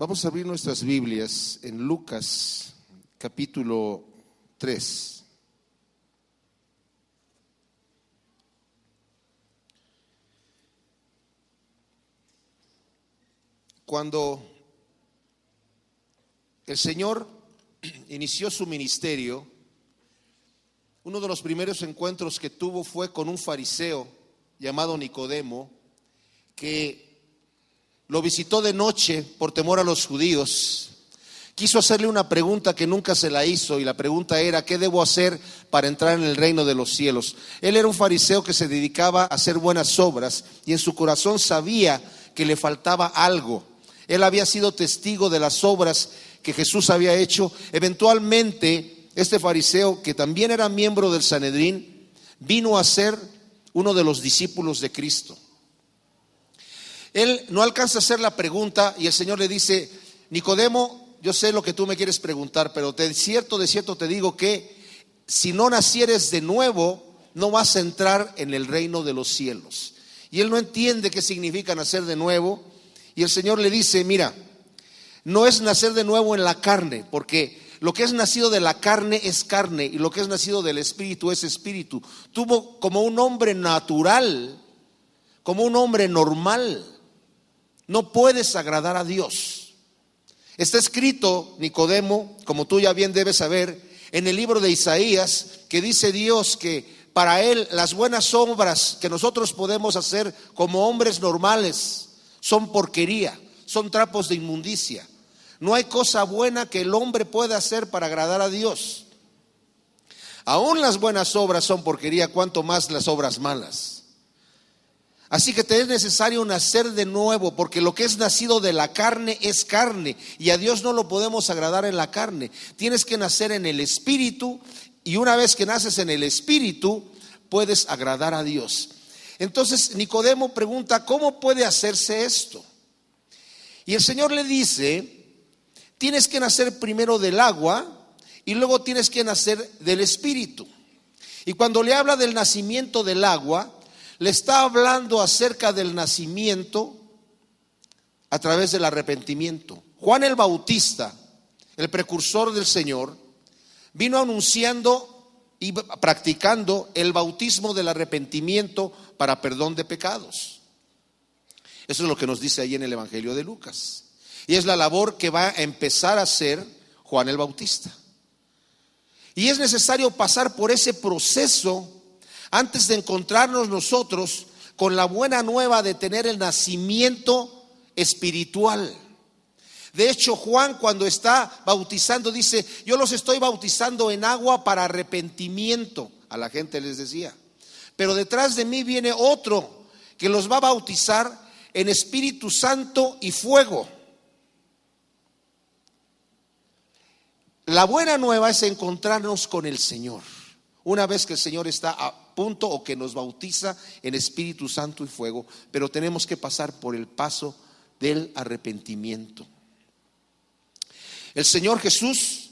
Vamos a abrir nuestras Biblias en Lucas capítulo 3. Cuando el Señor inició su ministerio, uno de los primeros encuentros que tuvo fue con un fariseo llamado Nicodemo, que lo visitó de noche por temor a los judíos. Quiso hacerle una pregunta que nunca se la hizo, y la pregunta era: ¿qué debo hacer para entrar en el reino de los cielos? Él era un fariseo que se dedicaba a hacer buenas obras, y en su corazón sabía que le faltaba algo. Él había sido testigo de las obras que Jesús había hecho. Eventualmente, este fariseo, que también era miembro del Sanedrín, vino a ser uno de los discípulos de Cristo. Él no alcanza a hacer la pregunta y el Señor le dice: Nicodemo, yo sé lo que tú me quieres preguntar, pero de cierto te digo que si no nacieres de nuevo, no vas a entrar en el reino de los cielos. Y él no entiende qué significa nacer de nuevo, y el Señor le dice: mira, no es nacer de nuevo en la carne, porque lo que es nacido de la carne es carne, y lo que es nacido del espíritu es espíritu. Tú, como un hombre natural, como un hombre normal, no puedes agradar a Dios. Está escrito, Nicodemo, como tú ya bien debes saber, en el libro de Isaías, que dice Dios que para Él las buenas obras que nosotros podemos hacer como hombres normales son porquería, son trapos de inmundicia. No hay cosa buena que el hombre pueda hacer para agradar a Dios. Aún las buenas obras son porquería, cuanto más las obras malas. Así que te es necesario nacer de nuevo, porque lo que es nacido de la carne es carne, y a Dios no lo podemos agradar en la carne. Tienes que nacer en el espíritu, y una vez que naces en el espíritu, puedes agradar a Dios. Entonces Nicodemo pregunta: ¿cómo puede hacerse esto? Y el Señor le dice: tienes que nacer primero del agua y luego tienes que nacer del espíritu. Y cuando le habla del nacimiento del agua, le está hablando acerca del nacimiento a través del arrepentimiento. Juan el Bautista, el precursor del Señor, vino anunciando y practicando el bautismo del arrepentimiento para perdón de pecados. Eso es lo que nos dice ahí en el Evangelio de Lucas. Y es la labor que va a empezar a hacer Juan el Bautista. Y es necesario pasar por ese proceso antes de encontrarnos nosotros con la buena nueva de tener el nacimiento espiritual. De hecho, Juan, cuando está bautizando, dice: yo los estoy bautizando en agua para arrepentimiento. A la gente les decía: pero detrás de mí viene otro que los va a bautizar en Espíritu Santo y fuego. La buena nueva es encontrarnos con el Señor. Una vez que el Señor está a punto, o que nos bautiza en Espíritu Santo y fuego, pero tenemos que pasar por el paso del arrepentimiento. El Señor Jesús,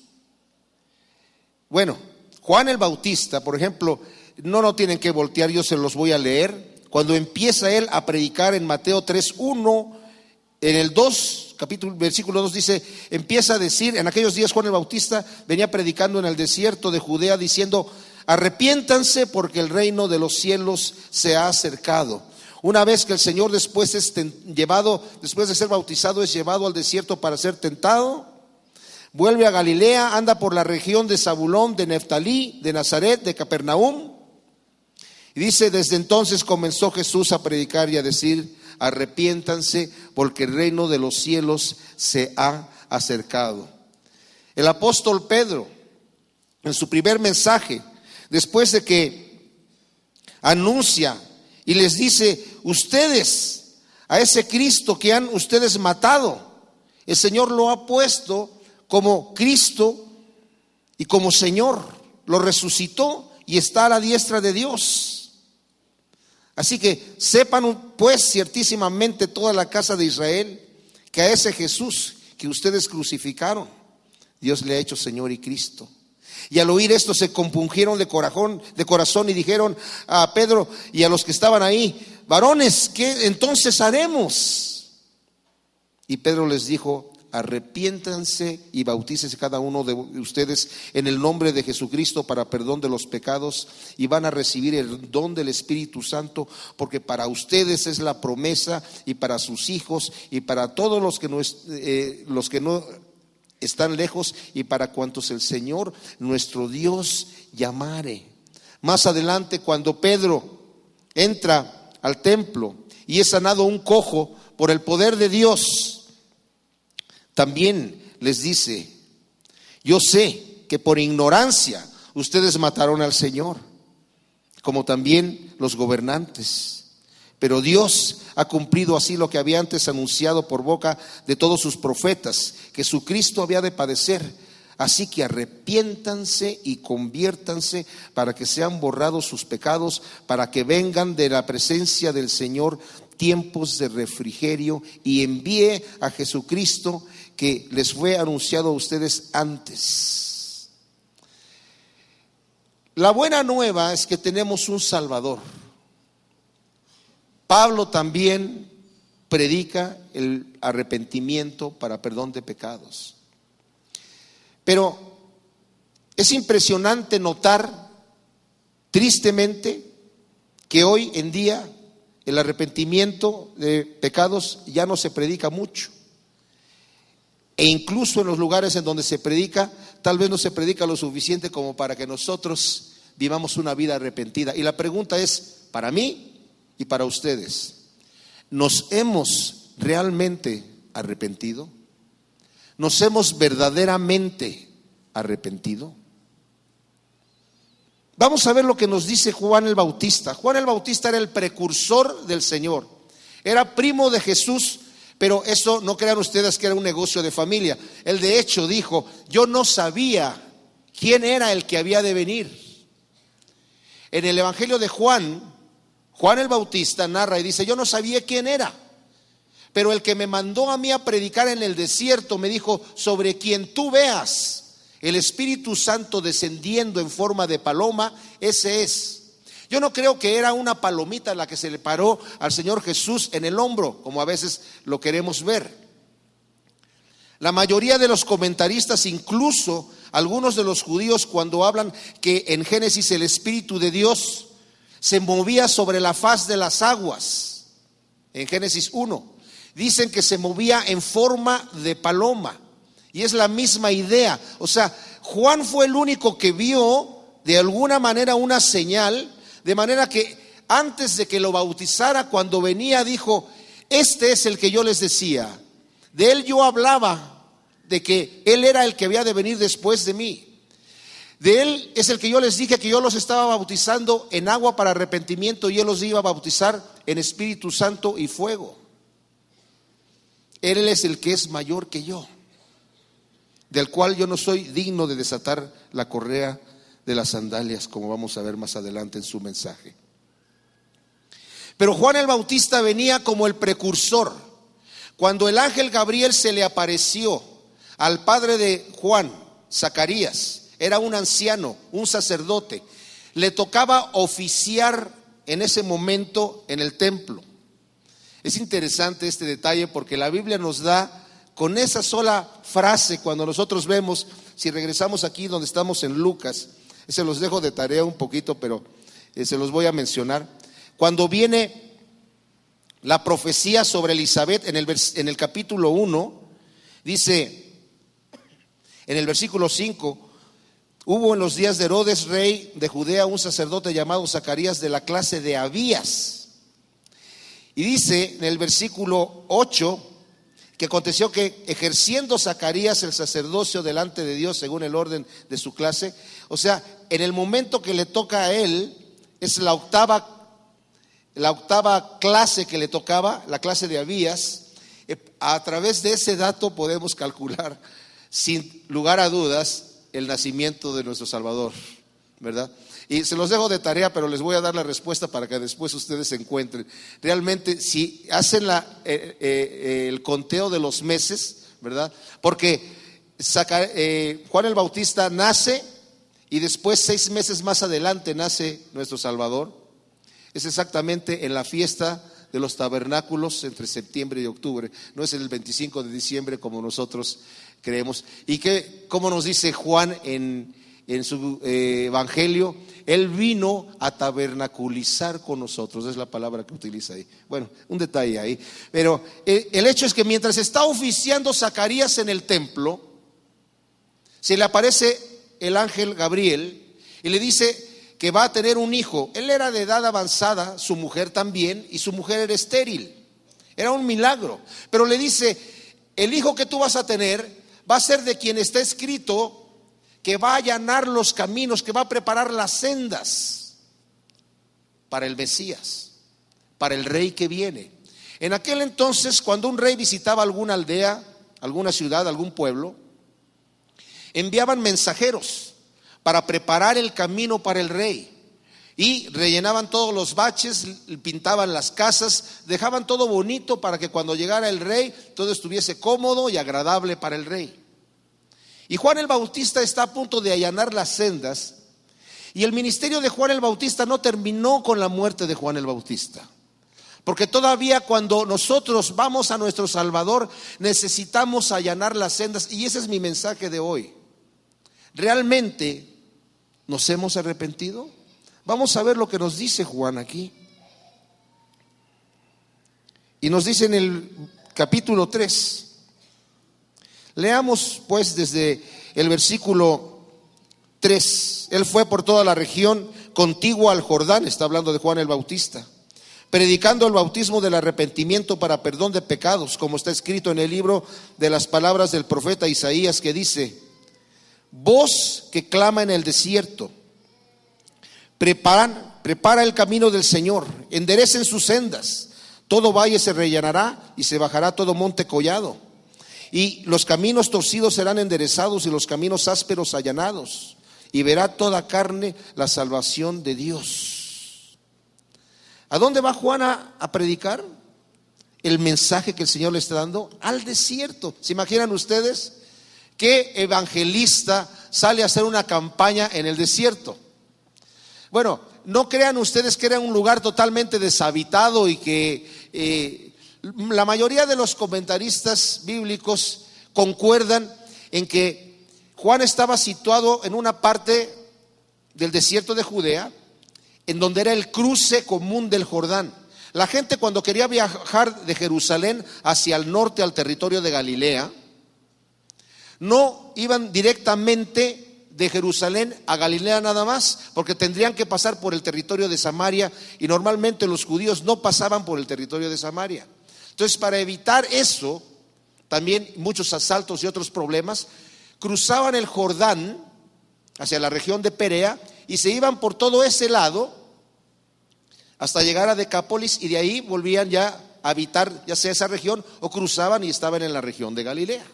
Juan el Bautista, por ejemplo, no tienen que voltear, yo se los voy a leer. Cuando empieza él a predicar en Mateo 3:1, en el 2, versículo 2 dice, empieza a decir: en aquellos días Juan el Bautista venía predicando en el desierto de Judea diciendo: arrepiéntanse, porque el reino de los cielos se ha acercado. Una vez que el Señor después de ser bautizado, es llevado al desierto para ser tentado, vuelve a Galilea, anda por la región de Zabulón, de Neftalí, de Nazaret, de Capernaum. Y dice: desde entonces comenzó Jesús a predicar y a decir: arrepiéntanse, porque el reino de los cielos se ha acercado. El apóstol Pedro, en su primer mensaje, después de que anuncia y les dice: ustedes, a ese Cristo que han ustedes matado, el Señor lo ha puesto como Cristo y como Señor, lo resucitó y está a la diestra de Dios. Así que sepan pues ciertísimamente toda la casa de Israel, que a ese Jesús que ustedes crucificaron, Dios le ha hecho Señor y Cristo. Y al oír esto se compungieron de corazón y dijeron a Pedro y a los que estaban ahí: varones, ¿qué entonces haremos? Y Pedro les dijo: arrepiéntanse y bautícese cada uno de ustedes en el nombre de Jesucristo para perdón de los pecados y van a recibir el don del Espíritu Santo, porque para ustedes es la promesa y para sus hijos y para todos los que no están lejos y para cuantos el Señor nuestro Dios llamare. Más adelante, cuando Pedro entra al templo y es sanado un cojo por el poder de Dios, también les dice: yo sé que por ignorancia ustedes mataron al Señor, como también los gobernantes, pero Dios ha cumplido así lo que había antes anunciado por boca de todos sus profetas, que su Cristo había de padecer. Así que arrepiéntanse y conviértanse para que sean borrados sus pecados, para que vengan de la presencia del Señor tiempos de refrigerio, y envíe a Jesucristo que les fue anunciado a ustedes antes. La buena nueva es que tenemos un Salvador. Pablo también predica el arrepentimiento para perdón de pecados. Pero es impresionante notar, tristemente, que hoy en día el arrepentimiento de pecados ya no se predica mucho. E incluso en los lugares en donde se predica, tal vez no se predica lo suficiente como para que nosotros vivamos una vida arrepentida. Y la pregunta es, para mí y para ustedes, ¿nos hemos realmente arrepentido? ¿Nos hemos verdaderamente arrepentido? Vamos a ver lo que nos dice Juan el Bautista. Juan el Bautista era el precursor del Señor, era primo de Jesús, pero eso no crean ustedes que era un negocio de familia. Él de hecho dijo: yo no sabía quién era el que había de venir. En el Evangelio de Juan, Juan el Bautista narra y dice: yo no sabía quién era, pero el que me mandó a mí a predicar en el desierto me dijo: sobre quien tú veas el Espíritu Santo descendiendo en forma de paloma, ese es. Yo no creo que era una palomita la que se le paró al Señor Jesús en el hombro, como a veces lo queremos ver. La mayoría de los comentaristas, incluso algunos de los judíos, cuando hablan que en Génesis el Espíritu de Dios se movía sobre la faz de las aguas, en Génesis 1, dicen que se movía en forma de paloma. Y es la misma idea. O sea, Juan fue el único que vio de alguna manera una señal, de manera que antes de que lo bautizara, cuando venía, dijo: este es el que yo les decía, de él yo hablaba, de que él era el que había de venir después de mí. De él es el que yo les dije que yo los estaba bautizando en agua para arrepentimiento y él los iba a bautizar en Espíritu Santo y fuego. Él es el que es mayor que yo, del cual yo no soy digno de desatar la correa de las sandalias, como vamos a ver más adelante en su mensaje. Pero Juan el Bautista venía como el precursor. Cuando el ángel Gabriel se le apareció al padre de Juan, Zacarías, era un anciano, un sacerdote, le tocaba oficiar en ese momento en el templo. Es interesante este detalle porque la Biblia nos da, con esa sola frase, cuando nosotros vemos, si regresamos aquí donde estamos en Lucas, se los dejo de tarea un poquito, pero se los voy a mencionar. Cuando viene la profecía sobre Elizabeth en el capítulo 1, dice en el versículo 5: hubo en los días de Herodes, rey de Judea, un sacerdote llamado Zacarías, de la clase de Abías. Y dice en el versículo 8 que aconteció que ejerciendo Zacarías el sacerdocio delante de Dios según el orden de su clase, o sea, en el momento que le toca a él, es la octava clase que le tocaba, la clase de Abías. A través de ese dato podemos calcular sin lugar a dudas el nacimiento de nuestro Salvador, ¿verdad? Y se los dejo de tarea, pero les voy a dar la respuesta para que después ustedes se encuentren. Realmente, si hacen el conteo de los meses, ¿verdad? Porque Juan el Bautista nace y después 6 meses más adelante nace nuestro Salvador. Es exactamente en la fiesta de los tabernáculos entre septiembre y octubre, no es el 25 de diciembre como nosotros creemos. Y que, como nos dice Juan en su evangelio, Él vino a tabernaculizar con nosotros, es la palabra que utiliza ahí. Bueno, un detalle ahí, pero el hecho es que mientras está oficiando Zacarías en el templo, se le aparece el ángel Gabriel y le dice que va a tener un hijo. Él era de edad avanzada, su mujer también, y su mujer era estéril. Era un milagro, pero le dice: el hijo que tú vas a tener va a ser de quien está escrito que va a allanar los caminos, que va a preparar las sendas para el Mesías, para el rey que viene. En aquel entonces, cuando un rey visitaba alguna aldea, alguna ciudad, algún pueblo, enviaban mensajeros para preparar el camino para el rey, y rellenaban todos los baches, pintaban las casas, dejaban todo bonito para que cuando llegara el rey todo estuviese cómodo y agradable para el rey. Y Juan el Bautista está a punto de allanar las sendas, y el ministerio de Juan el Bautista no terminó con la muerte de Juan el Bautista, porque todavía cuando nosotros vamos a nuestro Salvador necesitamos allanar las sendas. Y ese es mi mensaje de hoy. ¿Realmente nos hemos arrepentido? Vamos a ver lo que nos dice Juan aquí. Y nos dice en el capítulo 3. Leamos pues desde el versículo 3. Él fue por toda la región contigua al Jordán, está hablando de Juan el Bautista, predicando el bautismo del arrepentimiento para perdón de pecados, como está escrito en el libro de las palabras del profeta Isaías, que dice: voz que clama en el desierto, prepara el camino del Señor, enderecen sus sendas, todo valle se rellenará y se bajará todo monte collado, y los caminos torcidos serán enderezados y los caminos ásperos allanados, y verá toda carne la salvación de Dios. ¿A dónde va Juan a predicar? El mensaje que el Señor le está dando: al desierto. ¿Se imaginan ustedes qué evangelista sale a hacer una campaña en el desierto? Bueno, no crean ustedes que era un lugar totalmente deshabitado y que la mayoría de los comentaristas bíblicos concuerdan en que Juan estaba situado en una parte del desierto de Judea, en donde era el cruce común del Jordán. La gente, cuando quería viajar de Jerusalén hacia el norte al territorio de Galilea, no iban directamente de Jerusalén a Galilea nada más, porque tendrían que pasar por el territorio de Samaria, y normalmente los judíos no pasaban por el territorio de Samaria. Entonces, para evitar eso, también muchos asaltos y otros problemas, cruzaban el Jordán hacia la región de Perea y se iban por todo ese lado hasta llegar a Decápolis, y de ahí volvían ya a habitar ya sea esa región, o cruzaban y estaban en la región de Galilea.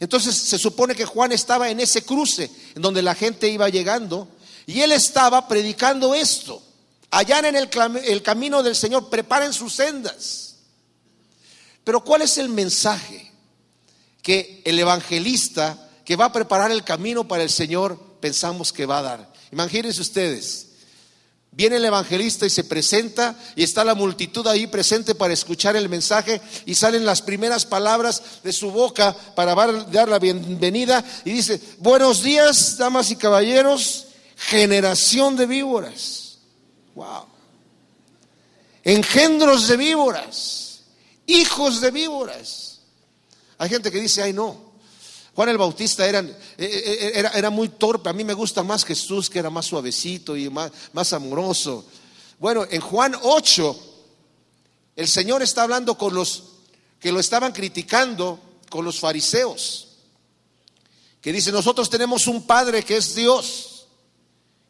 Entonces se supone que Juan estaba en ese cruce en donde la gente iba llegando, y él estaba predicando esto: allanen el camino del Señor, preparen sus sendas. Pero ¿cuál es el mensaje que el evangelista que va a preparar el camino para el Señor pensamos que va a dar? Imagínense ustedes, viene el evangelista y se presenta, y está la multitud ahí presente para escuchar el mensaje, y salen las primeras palabras de su boca para dar la bienvenida, y dice: buenos días, damas y caballeros, generación de víboras. Wow. Engendros de víboras, hijos de víboras. Hay gente que dice: ay, no, Juan el Bautista era muy torpe. A mí me gusta más Jesús, que era más suavecito y más amoroso. Bueno, en Juan 8, el Señor está hablando con los que lo estaban criticando, con los fariseos, que dice: nosotros tenemos un Padre que es Dios.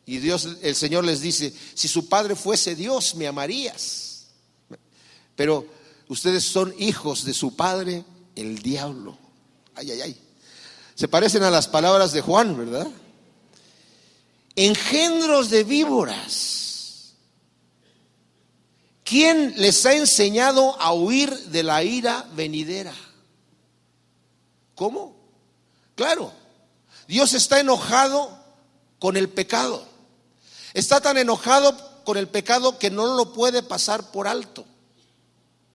Y Dios, el Señor les dice: si su Padre fuese Dios, me amarías. Pero ustedes son hijos de su padre, el diablo. Ay, ay, ay. Se parecen a las palabras de Juan, ¿verdad? Engendros de víboras. ¿Quién les ha enseñado a huir de la ira venidera? ¿Cómo? Claro, Dios está enojado con el pecado. Está tan enojado con el pecado que no lo puede pasar por alto.